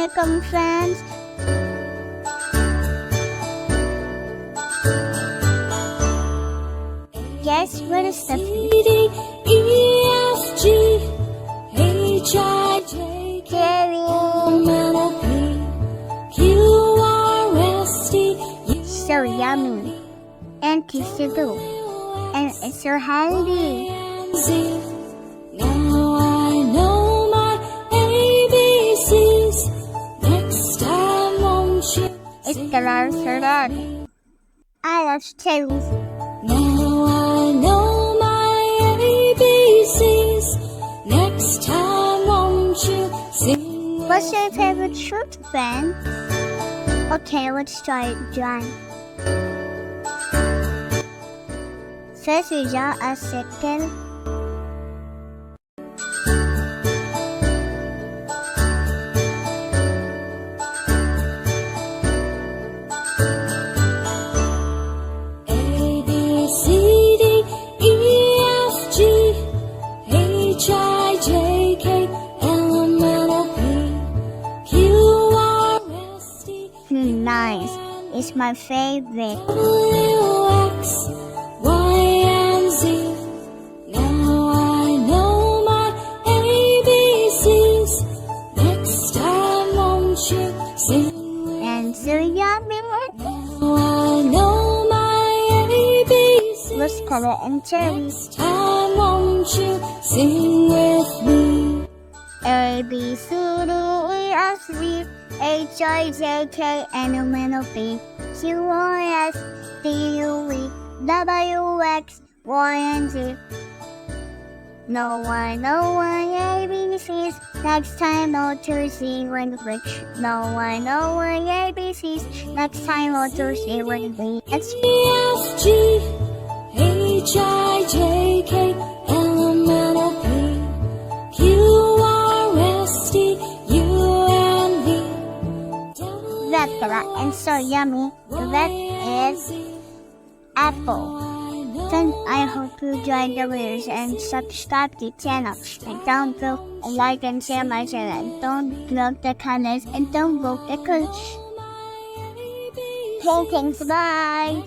welcome, friends. Guess what is the so yummy and tasty too, and it's so healthy. Now I know my ABCs. Next time, won't you? It's the last salad. I love cherries. Now I know my ABCs. Next time, won't you sing? What's your favorite fruit, friend? Okay, let's start drawing. First, we draw a circle. Nice. It's my favorite. X, Y, and Z. Now I know my ABCs. Next time, won't you sing? And so yummy. Now I know my ABCs. Let's color in cherries. Next time, won't you sing with me? A, B, C, D, E, F, G, H, I, J, K, L, M, N, O, P, Q, R, S, T, U, V, W, X, Y, and Z. No one, ABCs. Next time, I'll to see when rich. No one, ABCs. Next time, I'll to see when we. It's F, G, H, I, J, K, L, M, N, O, P, Q, R, S, T, U, and V. that's and so yummy. That is apple. Then I hope you enjoyed the videos and subscribe to the channel. And don't forget to like and share my channel. And don't block the comments and don't vote the coach. Thanks, bye.